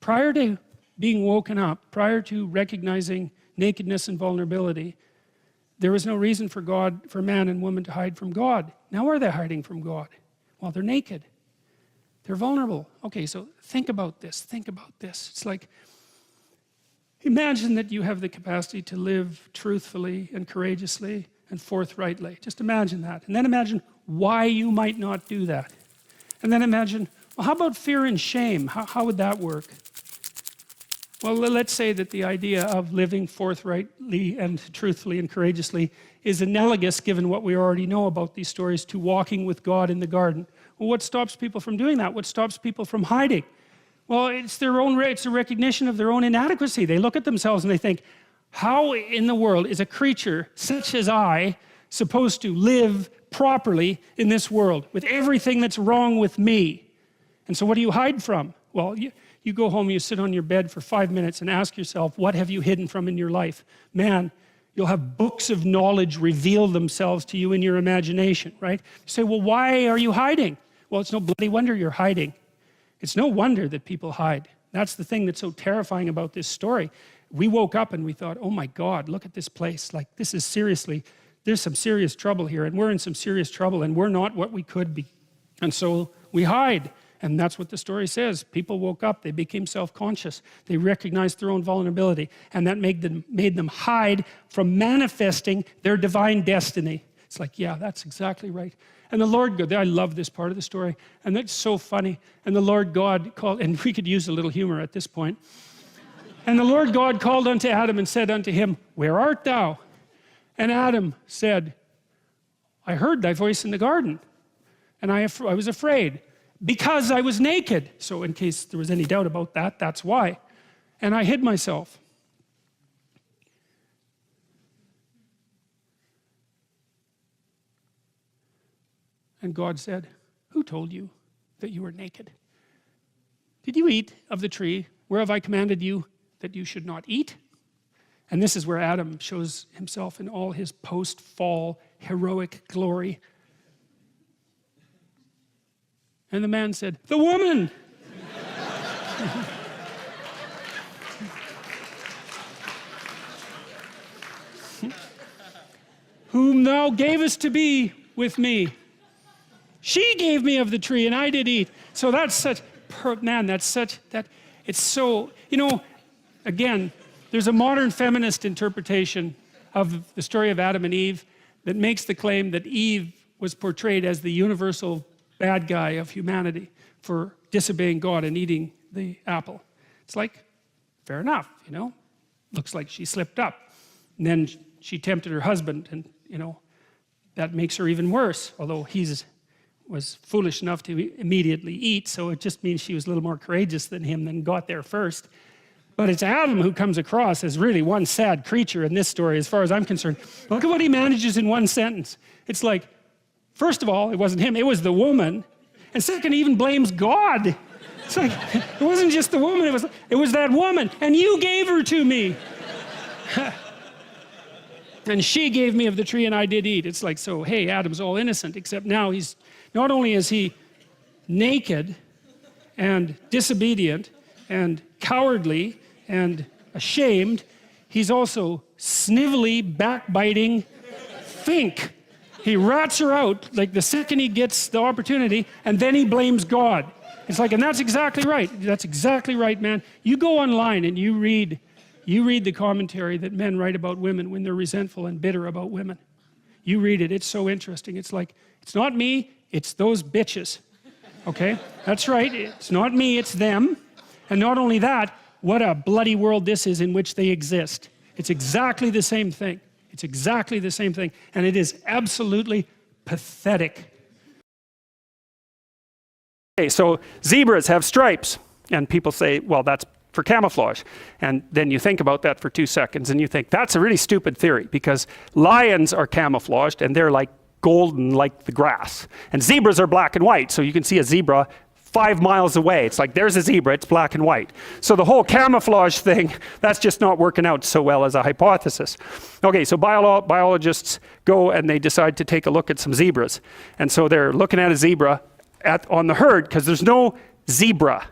prior to being woken up, prior to recognizing nakedness and vulnerability, there was no reason for man and woman to hide from God. Now are they hiding from God? Well, they're naked. They're vulnerable. Okay, so think about this. It's like, imagine that you have the capacity to live truthfully and courageously and forthrightly. Just imagine that. And then imagine why you might not do that. And then imagine, well, how about fear and shame? How would that work? Well, let's say that the idea of living forthrightly and truthfully and courageously is analogous, given what we already know about these stories, to walking with God in the garden. Well, what stops people from doing that? What stops people from hiding? Well, it's a recognition of their own inadequacy. They look at themselves and they think, how in the world is a creature such as I supposed to live properly in this world with everything that's wrong with me? And so what do you hide from? Well, you go home, you sit on your bed for 5 minutes and ask yourself, what have you hidden from in your life? Man, you'll have books of knowledge reveal themselves to you in your imagination, right? You say, well, why are you hiding? Well, it's no bloody wonder you're hiding. It's no wonder that people hide. That's the thing that's so terrifying about this story. We woke up and we thought, oh my God, look at this place. Like, this is seriously, there's some serious trouble here, and we're in some serious trouble, and we're not what we could be. And so we hide. And that's what the story says. People woke up, they became self-conscious, they recognized their own vulnerability, and that made them hide from manifesting their divine destiny. It's like, yeah, that's exactly right. And the Lord God, I love this part of the story, and that's so funny. And the Lord God called, and we could use a little humor at this point. And the Lord God called unto Adam and said unto him, where art thou? And Adam said, I heard thy voice in the garden, and I was afraid, because I was naked. So in case there was any doubt about that, that's why. And I hid myself. And God said, who told you that you were naked? Did you eat of the tree whereof I commanded you that you should not eat? And this is where Adam shows himself in all his post-fall heroic glory. And the man said, the woman. Whom thou gavest to be with me. She gave me of the tree and I did eat. So that's such, it's so, again, there's a modern feminist interpretation of the story of Adam and Eve that makes the claim that Eve was portrayed as the universal bad guy of humanity for disobeying God and eating the apple. It's like, fair enough, looks like she slipped up. And then she tempted her husband, and that makes her even worse, although was foolish enough to immediately eat, so it just means she was a little more courageous than him, and got there first. But it's Adam who comes across as really one sad creature in this story, as far as I'm concerned. Look at what he manages in one sentence. It's like, first of all, it wasn't him, it was the woman. And second, he even blames God. It's like, it wasn't just the woman, it was that woman, and you gave her to me. And she gave me of the tree and I did eat. It's like, so, hey, Adam's all innocent, except now not only is he naked and disobedient and cowardly and ashamed, he's also snivelly, backbiting, think. He rats her out like the second he gets the opportunity, and then he blames God. It's like, and that's exactly right. That's exactly right, man. You go online and you read the commentary that men write about women when they're resentful and bitter about women. You read it, it's so interesting. It's like, it's not me, it's those bitches, okay? That's right, it's not me, it's them. And not only that, what a bloody world this is in which they exist. It's exactly the same thing. It's exactly the same thing, and it is absolutely pathetic. Okay, so zebras have stripes, and people say, well, that's for camouflage. And then you think about that for 2 seconds, and you think, that's a really stupid theory, because lions are camouflaged, and they're like golden like the grass. And zebras are black and white, so you can see a zebra 5 miles away. It's like, there's a zebra, it's black and white. So the whole camouflage thing, that's just not working out so well as a hypothesis. Okay, so biologists go and they decide to take a look at some zebras. And so they're looking at a zebra on the herd, because there's no zebra,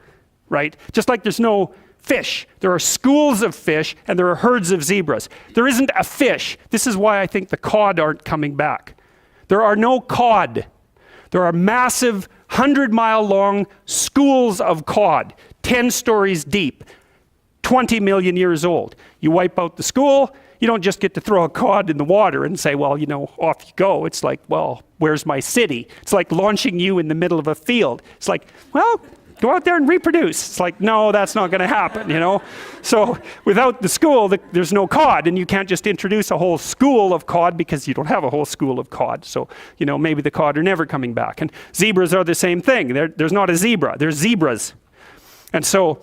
right? Just like there's no fish. There are schools of fish, and there are herds of zebras. There isn't a fish. This is why I think the cod aren't coming back. There are no cod. There are massive 100-mile-long schools of cod, 10 stories deep, 20 million years old. You wipe out the school, you don't just get to throw a cod in the water and say, well, you know, off you go. It's like, well, where's my city? It's like launching you in the middle of a field. It's like, well, go out there and reproduce. It's like, no, that's not going to happen, you know? So without the school, there's no cod, and you can't just introduce a whole school of cod because you don't have a whole school of cod. So, you know, maybe the cod are never coming back. And zebras are the same thing. There's not a zebra. There's zebras. And so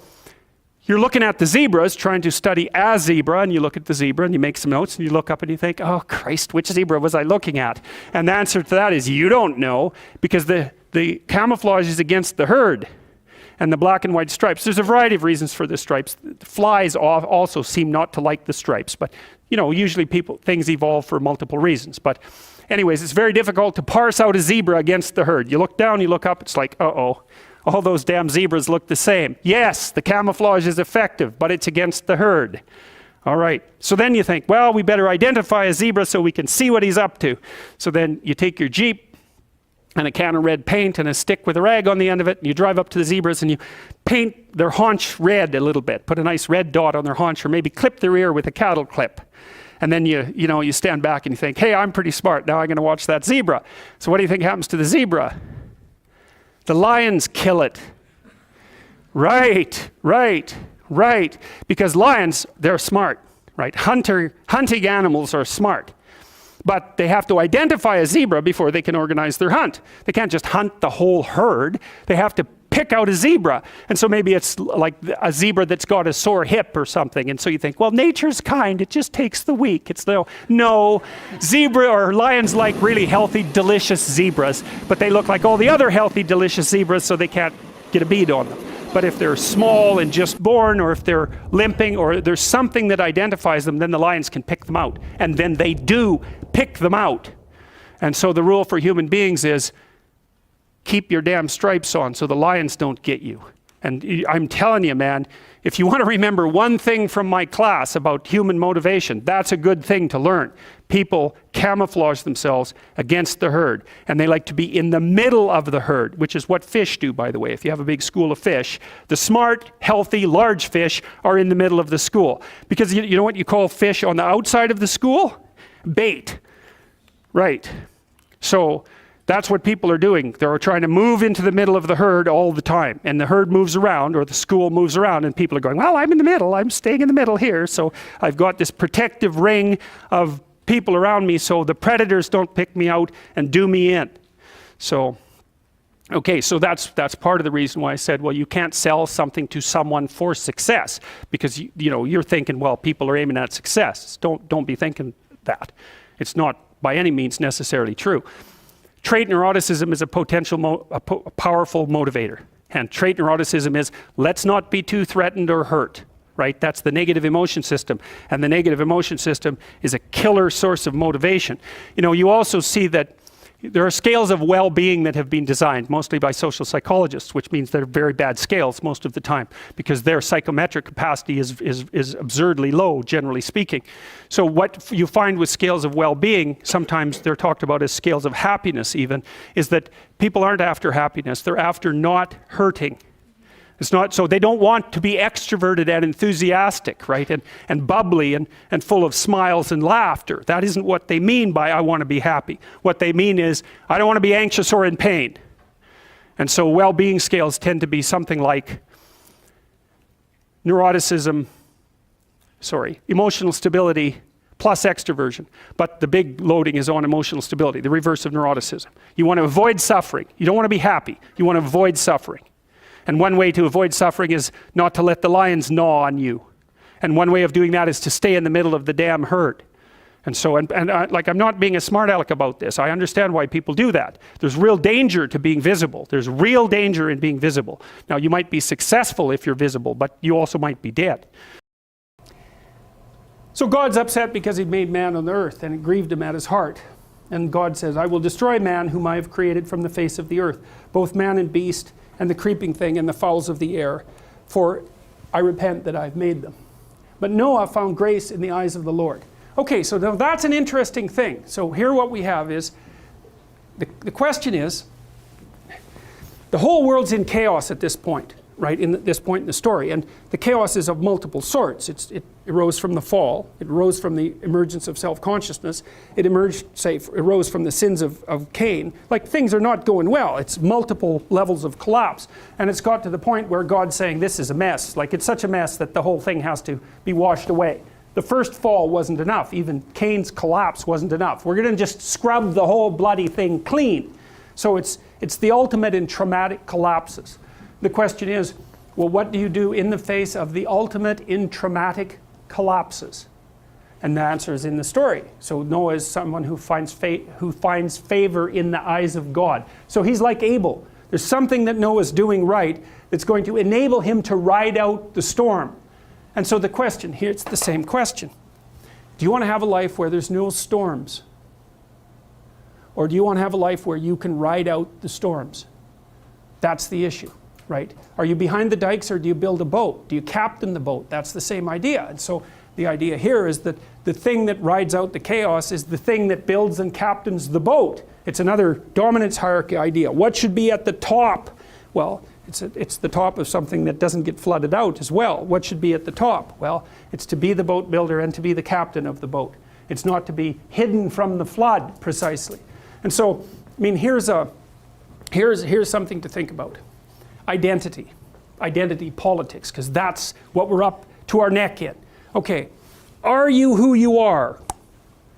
you're looking at the zebras, trying to study a zebra, and you look at the zebra and you make some notes and you look up and you think, oh Christ, which zebra was I looking at? And the answer to that is you don't know, because the camouflage is against the herd and the black and white stripes. There's a variety of reasons for the stripes. The flies also seem not to like the stripes, but you know, usually things evolve for multiple reasons. But anyways, it's very difficult to parse out a zebra against the herd. You look down, you look up, it's like, uh-oh. All those damn zebras look the same. Yes, the camouflage is effective, but it's against the herd. All right, so then you think, well, we better identify a zebra so we can see what he's up to. So then you take your Jeep and a can of red paint and a stick with a rag on the end of it, and you drive up to the zebras and you paint their haunch red a little bit, put a nice red dot on their haunch, or maybe clip their ear with a cattle clip. And then you stand back and you think, hey, I'm pretty smart, now I'm going to watch that zebra. So what do you think happens to the zebra? The lions kill it. Right. Because lions, they're smart, right? Hunting animals are smart. But they have to identify a zebra before they can organize their hunt. They can't just hunt the whole herd. They have to pick out a zebra. And so maybe it's like a zebra that's got a sore hip or something. And so you think, well, nature's kind. It just takes the weak. No, zebra or lions like really healthy, delicious zebras, but they look like all the other healthy, delicious zebras, so they can't get a bead on them. But if they're small and just born, or if they're limping, or there's something that identifies them, then the lions can pick them out. And then they do pick them out. And so the rule for human beings is, keep your damn stripes on so the lions don't get you. And I'm telling you, man, if you want to remember one thing from my class about human motivation, that's a good thing to learn. People camouflage themselves against the herd, and they like to be in the middle of the herd, which is what fish do, by the way. If you have a big school of fish, the smart, healthy, large fish are in the middle of the school. Because you know what you call fish on the outside of the school? Bait. Right. So that's what people are doing. They're trying to move into the middle of the herd all the time. And the herd moves around, or the school moves around, and people are going, well, I'm in the middle. I'm staying in the middle here. So I've got this protective ring of people around me so the predators don't pick me out and do me in. So, okay, so that's part of the reason why I said, well, you can't sell something to someone for success. Because you're thinking, well, people are aiming at success. Don't be thinking that. It's not by any means necessarily true. Trait neuroticism is a powerful motivator. And trait neuroticism is, let's not be too threatened or hurt, right? That's the negative emotion system. And the negative emotion system is a killer source of motivation. You also see that there are scales of well-being that have been designed, mostly by social psychologists, which means they're very bad scales most of the time, because their psychometric capacity is absurdly low, generally speaking. So what you find with scales of well-being, sometimes they're talked about as scales of happiness even, is that people aren't after happiness, they're after not hurting. It's not, so they don't want to be extroverted and enthusiastic, right? And bubbly and full of smiles and laughter. That isn't what they mean by I want to be happy. What they mean is I don't want to be anxious or in pain. And so well-being scales tend to be something like emotional stability plus extroversion. But the big loading is on emotional stability, the reverse of neuroticism. You want to avoid suffering. You don't want to be happy. You want to avoid suffering. And one way to avoid suffering is not to let the lions gnaw on you. And one way of doing that is to stay in the middle of the damn herd. And so, I'm not being a smart aleck about this. I understand why people do that. There's real danger to being visible. There's real danger in being visible. Now, you might be successful if you're visible, but you also might be dead. So God's upset because he made man on the earth, and it grieved him at his heart. And God says, I will destroy man whom I have created from the face of the earth, both man and beast, and the creeping thing and the fowls of the air. For I repent that I've made them. But Noah found grace in the eyes of the Lord. Okay, so now that's an interesting thing. So here what we have is, the question is, the whole world's in chaos at this point, right, this point in the story. And the chaos is of multiple sorts. It arose from the fall. It arose from the emergence of self-consciousness. It arose from the sins of Cain. Like, things are not going well. It's multiple levels of collapse. And it's got to the point where God's saying, this is a mess. Like, it's such a mess that the whole thing has to be washed away. The first fall wasn't enough. Even Cain's collapse wasn't enough. We're going to just scrub the whole bloody thing clean. So it's the ultimate in traumatic collapses. The question is, well, what do you do in the face of the ultimate in traumatic collapses? And the answer is in the story. So Noah is someone who finds favor in the eyes of God. So he's like Abel. There's something that Noah's doing right that's going to enable him to ride out the storm. And so the question, here it's the same question. Do you want to have a life where there's no storms? Or do you want to have a life where you can ride out the storms? That's the issue, right? Are you behind the dikes, or do you build a boat? Do you captain the boat? That's the same idea. And so the idea here is that the thing that rides out the chaos is the thing that builds and captains the boat. It's another dominance hierarchy idea. What should be at the top? Well, it's the top of something that doesn't get flooded out as well. What should be at the top? Well, it's to be the boat builder and to be the captain of the boat. It's not to be hidden from the flood, precisely. And so, I mean, here's something to think about. Identity politics, because that's what we're up to our neck in. Okay, are you who you are?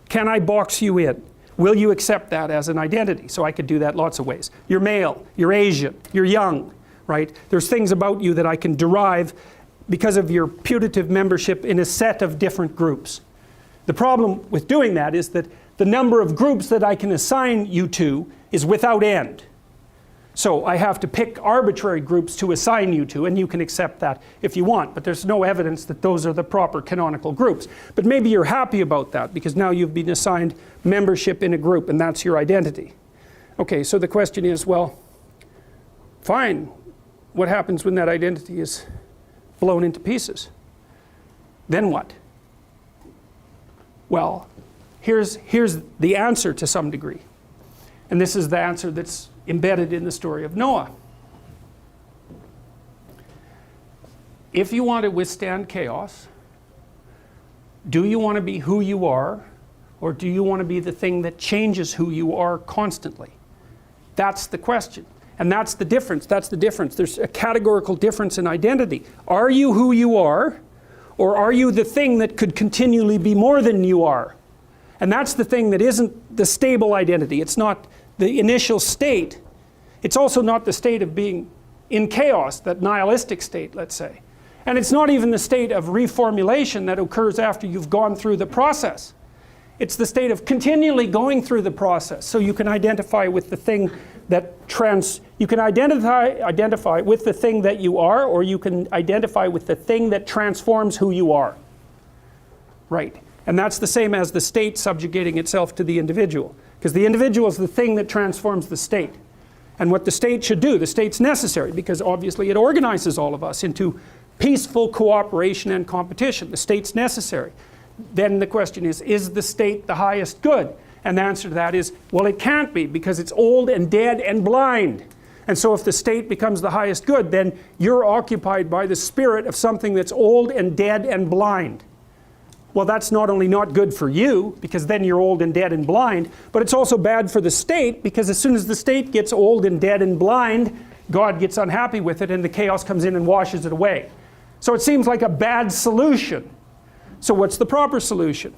Can I box you in? Will you accept that as an identity? So I could do that lots of ways. You're male, you're Asian, you're young, right? There's things about you that I can derive because of your putative membership in a set of different groups. The problem with doing that is that the number of groups that I can assign you to is without end. So I have to pick arbitrary groups to assign you to, and you can accept that if you want, but there's no evidence that those are the proper canonical groups. But maybe you're happy about that, because now you've been assigned membership in a group, and that's your identity. Okay, so the question is, well, fine. What happens when that identity is blown into pieces? Then what? Well, here's the answer to some degree. And this is the answer that's embedded in the story of Noah. If you want to withstand chaos, do you want to be who you are, or do you want to be the thing that changes who you are constantly? That's the question. And that's the difference. That's the difference. There's a categorical difference in identity. Are you who you are, or are you the thing that could continually be more than you are? And that's the thing that isn't the stable identity. It's not the initial state. It's also not the state of being in chaos, that nihilistic state, let's say. And it's not even the state of reformulation that occurs after you've gone through the process. It's the state of continually going through the process, so you can identify with the thing that you can identify with the thing that you are, or you can identify with the thing that transforms who you are. Right. And that's the same as the state subjugating itself to the individual. Because the individual is the thing that transforms the state. And what the state should do, the state's necessary, because obviously it organizes all of us into peaceful cooperation and competition. The state's necessary. Then the question is the state the highest good? And the answer to that is, well, it can't be, because it's old and dead and blind. And so if the state becomes the highest good, then you're occupied by the spirit of something that's old and dead and blind. Well, that's not only not good for you, because then you're old and dead and blind, but it's also bad for the state, because as soon as the state gets old and dead and blind, God gets unhappy with it and the chaos comes in and washes it away. So it seems like a bad solution. So what's the proper solution?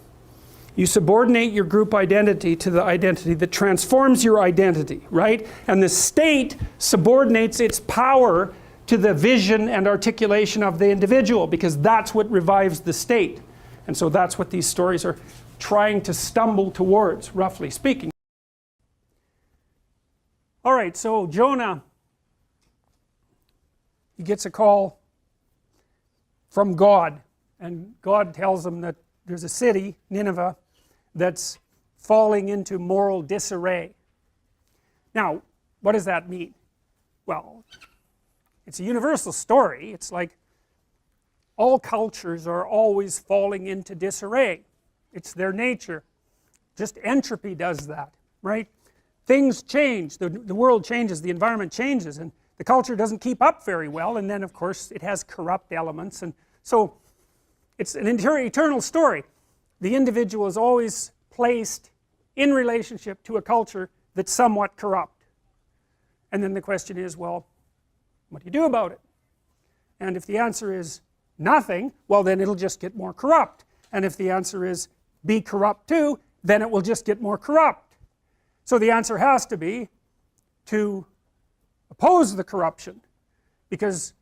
You subordinate your group identity to the identity that transforms your identity, right? And the state subordinates its power to the vision and articulation of the individual, because that's what revives the state. And so that's what these stories are trying to stumble towards, roughly speaking. All right, so Jonah, he gets a call from God, and God tells him that there's a city, Nineveh, that's falling into moral disarray. Now, what does that mean? Well, it's a universal story. It's like all cultures are always falling into disarray. It's their nature. Just entropy does that, right? Things change, the world changes, the environment changes, and the culture doesn't keep up very well, and then of course it has corrupt elements, and so it's an eternal story. The individual is always placed in relationship to a culture that's somewhat corrupt. And then the question is, well, what do you do about it? And if the answer is nothing, well then it'll just get more corrupt. And if the answer is be corrupt too, then it will just get more corrupt. So the answer has to be to oppose the corruption, because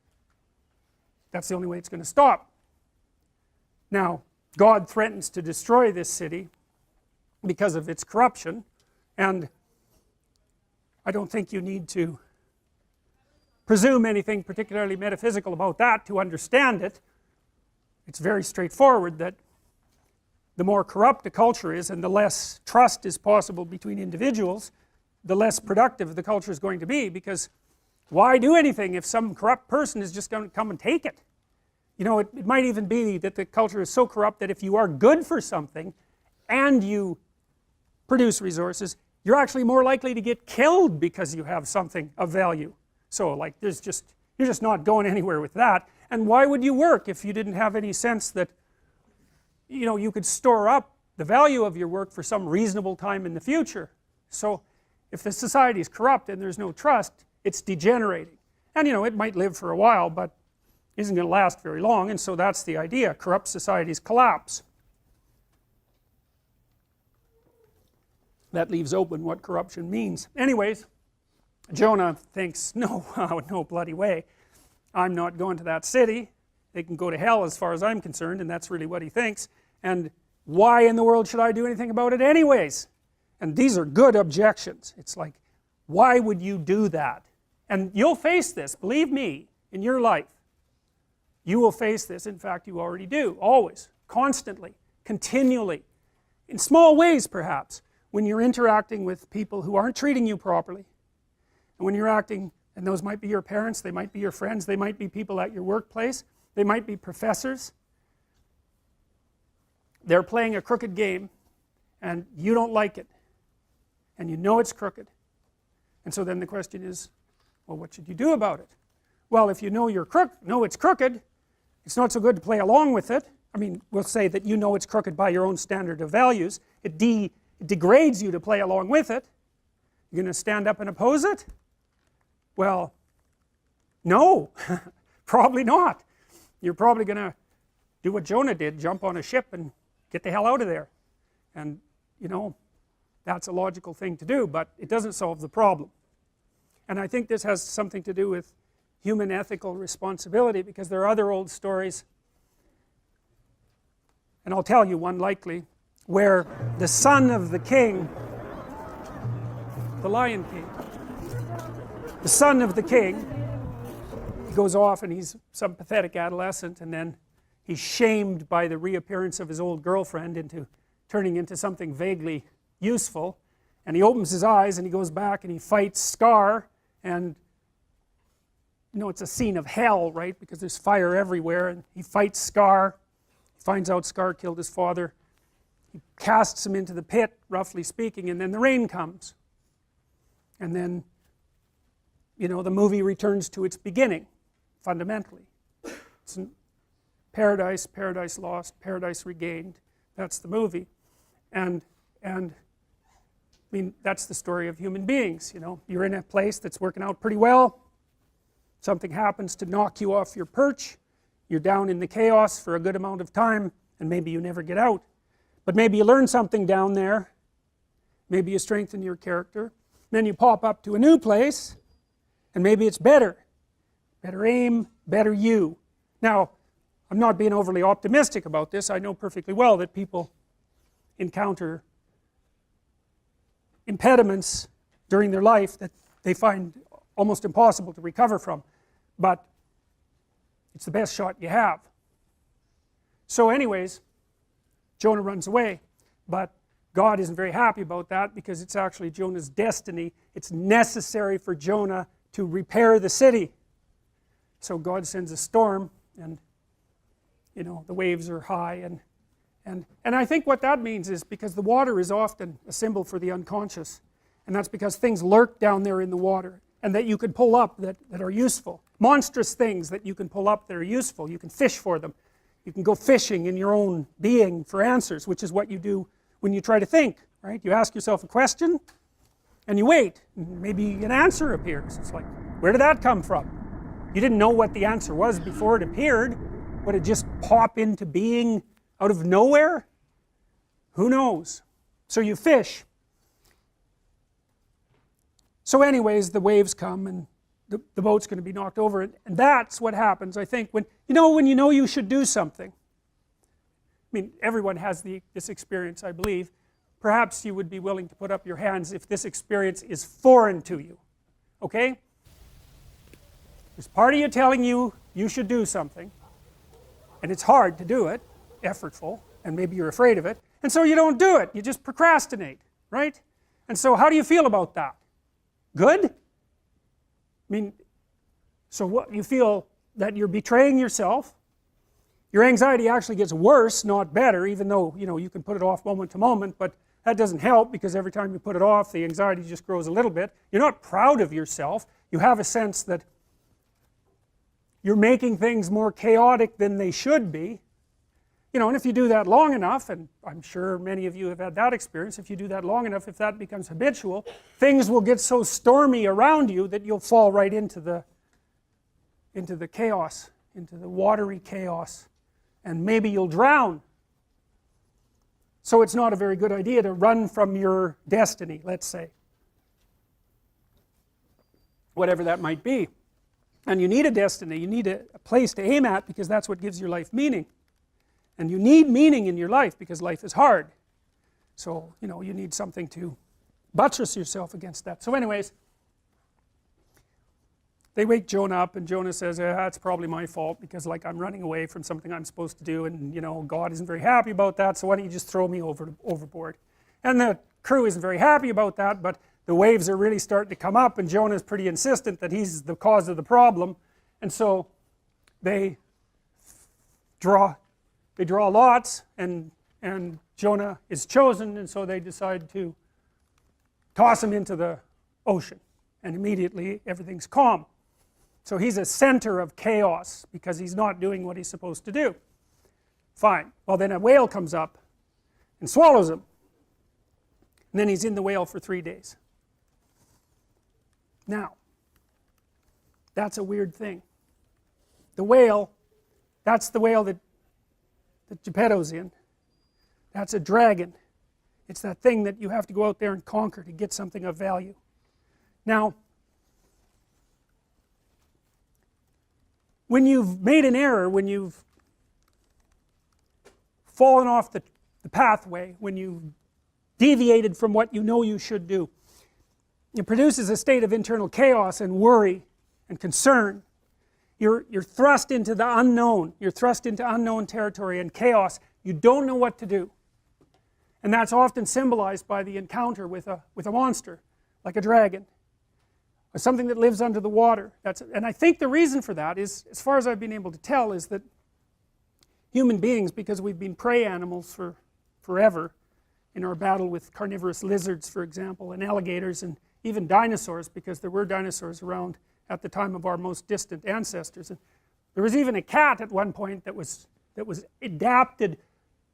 that's the only way it's going to stop. Now, God threatens to destroy this city because of its corruption, and I don't think you need to presume anything particularly metaphysical about that to understand it. It's very straightforward that the more corrupt a culture is and the less trust is possible between individuals, the less productive the culture is going to be, because why do anything if some corrupt person is just going to come and take it? You know, it might even be that the culture is so corrupt that if you are good for something and you produce resources, you're actually more likely to get killed because you have something of value. So like you're just not going anywhere with that. And why would you work if you didn't have any sense that, you know, you could store up the value of your work for some reasonable time in the future? So if the society is corrupt and there's no trust, it's degenerating. And you know, it might live for a while, but isn't going to last very long, and so that's the idea. Corrupt societies collapse. That leaves open what corruption means. Anyways, Jonah thinks, no, no bloody way. I'm not going to that city. They can go to hell as far as I'm concerned, and that's really what he thinks. And why in the world should I do anything about it anyways? And these are good objections. It's like, why would you do that? And you'll face this, believe me, in your life. You will face this. In fact, you already do, always, constantly, continually, in small ways perhaps, when you're interacting with people who aren't treating you properly. And when you're acting, and those might be your parents, they might be your friends, they might be people at your workplace, they might be professors. They're playing a crooked game, and you don't like it. And you know it's crooked. And so then the question is, well, what should you do about it? Well, if you know it's crooked, it's not so good to play along with it. I mean, we'll say that you know it's crooked by your own standard of values. It degrades you to play along with it. You're going to stand up and oppose it? Well, no, probably not. You're probably going to do what Jonah did, jump on a ship and get the hell out of there. And, you know, that's a logical thing to do, but it doesn't solve the problem. And I think this has something to do with human ethical responsibility, because there are other old stories, and I'll tell you one likely, where the son of the king, the Lion King, the son of the king, he goes off and he's some pathetic adolescent, and then he's shamed by the reappearance of his old girlfriend into turning into something vaguely useful, and he opens his eyes and he goes back and he fights Scar, and you know, it's a scene of hell, right, because there's fire everywhere, and he fights Scar, he finds out Scar killed his father, he casts him into the pit, roughly speaking, and then the rain comes, and then, you know, the movie returns to its beginning, fundamentally. It's paradise, paradise lost, paradise regained. That's the movie. And I mean, that's the story of human beings, you know. You're in a place that's working out pretty well. Something happens to knock you off your perch. You're down in the chaos for a good amount of time, and maybe you never get out. But maybe you learn something down there. Maybe you strengthen your character. Then you pop up to a new place, and maybe it's better. Better aim, better you. Now, I'm not being overly optimistic about this. I know perfectly well that people encounter impediments during their life that they find almost impossible to recover from, but it's the best shot you have. So anyways, Jonah runs away, but God isn't very happy about that, because it's actually Jonah's destiny. It's necessary for Jonah to repair the city. So God sends a storm, and you know, the waves are high, and I think what that means is because the water is often a symbol for the unconscious, and that's because things lurk down there in the water and that you can pull up that are useful. Monstrous things that you can pull up that are useful. You can fish for them. You can go fishing in your own being for answers, which is what you do when you try to think, right? You ask yourself a question and you wait, and maybe an answer appears. It's like, where did that come from? You didn't know what the answer was before it appeared. Would it just pop into being out of nowhere? Who knows? So you fish. So anyways, the waves come and the boat's going to be knocked over, and that's what happens, I think, when you know you should do something. I mean, everyone has this experience, I believe. Perhaps you would be willing to put up your hands if this experience is foreign to you, okay? There's part of you telling you you should do something, and it's hard to do it, effortful, and maybe you're afraid of it, and so you don't do it, you just procrastinate, right? And so how do you feel about that? Good? I mean, so what, you feel that you're betraying yourself. Your anxiety actually gets worse, not better, even though, you know, you can put it off moment to moment, but that doesn't help because every time you put it off, the anxiety just grows a little bit. You're not proud of yourself. You have a sense that you're making things more chaotic than they should be. You know, and if you do that long enough, and I'm sure many of you have had that experience, if you do that long enough, if that becomes habitual, things will get so stormy around you that you'll fall right into the chaos, into the watery chaos, and maybe you'll drown. So it's not a very good idea to run from your destiny, let's say. Whatever that might be. And you need a destiny, you need a place to aim at, because that's what gives your life meaning. And you need meaning in your life because life is hard. So, you know, you need something to buttress yourself against that. So anyways, they wake Jonah up, and Jonah says, it's probably my fault because, like, I'm running away from something I'm supposed to do, and, you know, God isn't very happy about that, so why don't you just throw me overboard? And the crew isn't very happy about that, but the waves are really starting to come up, and Jonah's pretty insistent that he's the cause of the problem, and so they draw lots, and Jonah is chosen, and so they decide to toss him into the ocean, and immediately everything's calm. So he's a center of chaos because he's not doing what he's supposed to do. Fine. Well, then a whale comes up and swallows him, and then he's in the whale for 3 days. Now, that's a weird thing. The whale, that's the whale that Geppetto's in. That's a dragon. It's that thing that you have to go out there and conquer to get something of value. Now, when you've made an error, when you've fallen off the pathway, when you've deviated from what you know you should do, it produces a state of internal chaos and worry and concern. You're thrust into the unknown. You're thrust into unknown territory and chaos. You don't know what to do. And that's often symbolized by the encounter with a monster, like a dragon, or something that lives under the water. And I think the reason for that is, as far as I've been able to tell, is that human beings, because we've been prey animals for forever, in our battle with carnivorous lizards, for example, and alligators, and even dinosaurs, because there were dinosaurs around at the time of our most distant ancestors. And there was even a cat at one point that was adapted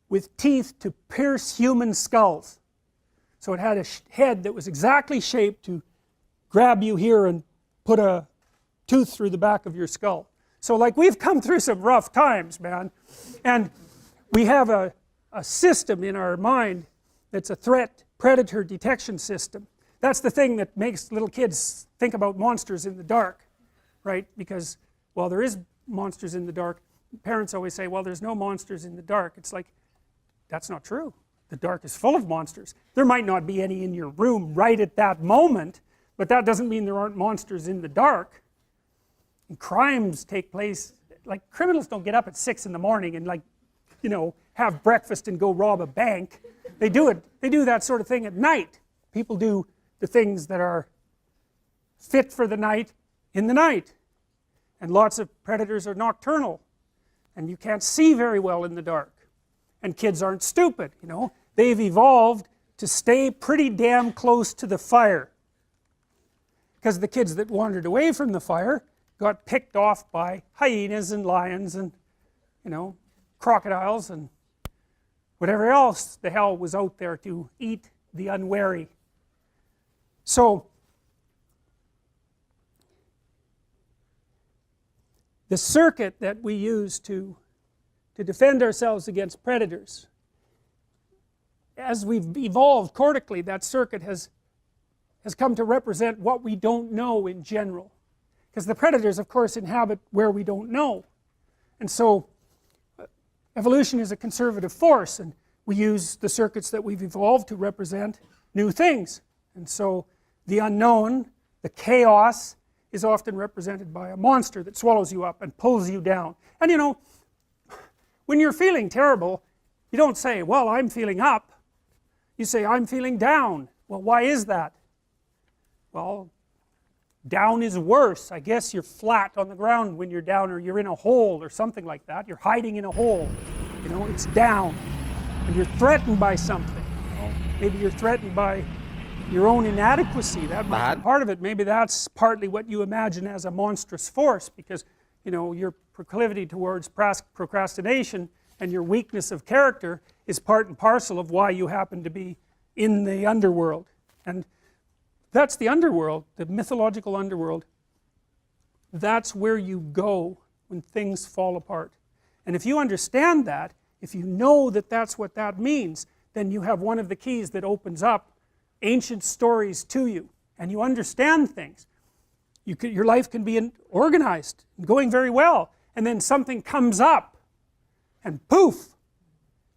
with teeth to pierce human skulls. So it had a head that was exactly shaped to grab you here and put a tooth through the back of your skull. So, like, we've come through some rough times, man. And we have a system in our mind that's a threat predator detection system. That's the thing that makes little kids think about monsters in the dark, right? Because, well, there is monsters in the dark. Parents always say, well, there's no monsters in the dark. It's like, that's not true. The dark is full of monsters. There might not be any in your room right at that moment, but that doesn't mean there aren't monsters in the dark. And crimes take place, like, criminals don't get up at 6 in the morning and, like, you know, have breakfast and go rob a bank. They do that sort of thing at night. People do the things that are fit for the night in the night. And lots of predators are nocturnal. and you can't see very well in the dark. And kids aren't stupid, you know. They've evolved to stay pretty damn close to the fire. Because the kids that wandered away from the fire got picked off by hyenas and lions and, you know, crocodiles and whatever else the hell was out there to eat the unwary. So the circuit that we use to defend ourselves against predators, as we've evolved cortically, that circuit has come to represent what we don't know in general. Because the predators, of course, inhabit where we don't know. And so evolution is a conservative force, and we use the circuits that we've evolved to represent new things. And so the unknown, the chaos, is often represented by a monster that swallows you up and pulls you down. And you know, when you're feeling terrible, you don't say, well, I'm feeling up. You say, I'm feeling down. Well, why is that? Well, down is worse. I guess you're flat on the ground when you're down, or you're in a hole or something like that. You're hiding in a hole. You know, it's down. And you're threatened by something. You know? Maybe you're threatened by your own inadequacy. That might be part of it. Maybe that's partly what you imagine as a monstrous force, because, you know, your proclivity towards procrastination and your weakness of character is part and parcel of why you happen to be in the underworld. And that's the underworld, the mythological underworld. That's where you go when things fall apart. And if you understand that, if you know that that's what that means, then you have one of the keys that opens up ancient stories to you, and you understand things. Your life can be organized, going very well, and then something comes up, and poof,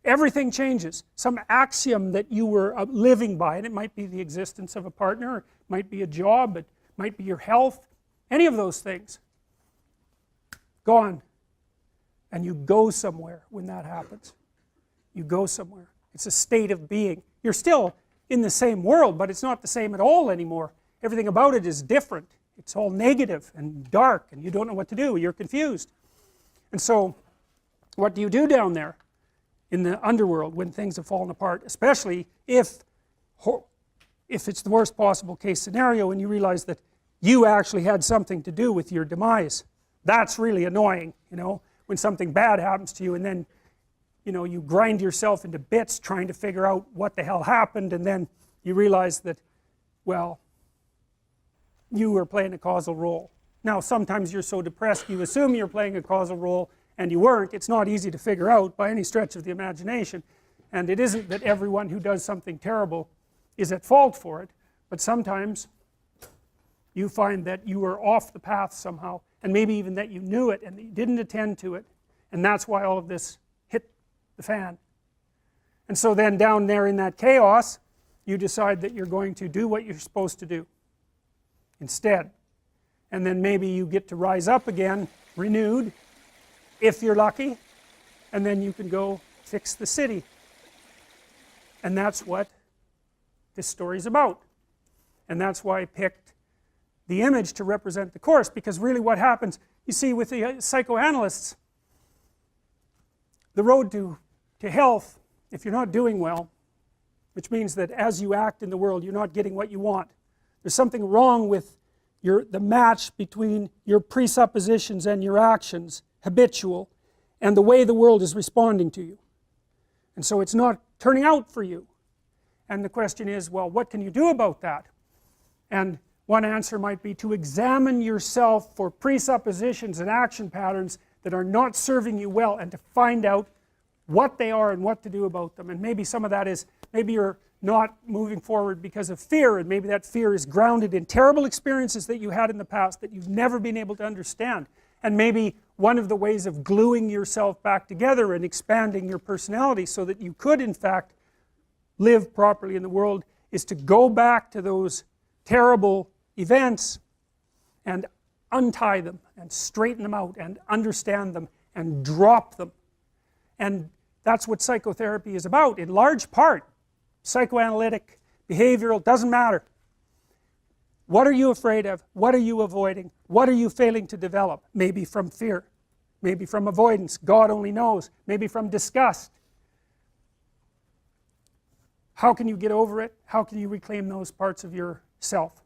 everything changes. Some axiom that you were living by, and it might be the existence of a partner, it might be a job, it might be your health, any of those things, gone. And you go somewhere when that happens. You go somewhere. It's a state of being. You're still in the same world, but it's not the same at all anymore. Everything about it is different. It's all negative and dark, and you don't know what to do. You're confused. And so, what do you do down there in the underworld when things have fallen apart, especially if it's the worst possible case scenario and you realize that you actually had something to do with your demise? That's really annoying, you know, when something bad happens to you, and then, you know, you grind yourself into bits trying to figure out what the hell happened, and then you realize that, well, you were playing a causal role. Now, sometimes you're so depressed you assume you're playing a causal role, and you weren't. It's not easy to figure out by any stretch of the imagination, and it isn't that everyone who does something terrible is at fault for it, but sometimes you find that you were off the path somehow, and maybe even that you knew it and that you didn't attend to it, and that's why all of this hit the fan. And so then down there in that chaos, you decide that you're going to do what you're supposed to do instead. And then maybe you get to rise up again, renewed, if you're lucky, and then you can go fix the city. And that's what this story's about. And that's why I picked the image to represent the course, because really what happens, you see, with the psychoanalysts, the road to health, if you're not doing well, which means that as you act in the world you're not getting what you want, there's something wrong with the match between your presuppositions and your actions, habitual, and the way the world is responding to you. And so it's not turning out for you. And the question is, well, what can you do about that? And one answer might be to examine yourself for presuppositions and action patterns that are not serving you well, and to find out what they are and what to do about them. And maybe some of that is, maybe you're not moving forward because of fear, and maybe that fear is grounded in terrible experiences that you had in the past that you've never been able to understand. And maybe one of the ways of gluing yourself back together and expanding your personality so that you could in fact live properly in the world is to go back to those terrible events and untie them and straighten them out and understand them and drop them. And that's what psychotherapy is about in large part. Psychoanalytic, behavioral, doesn't matter. What are you afraid of? What are you avoiding? What are you failing to develop? Maybe from fear. maybe from avoidance, God only knows, maybe from disgust. How can you get over it? How can you reclaim those parts of yourself?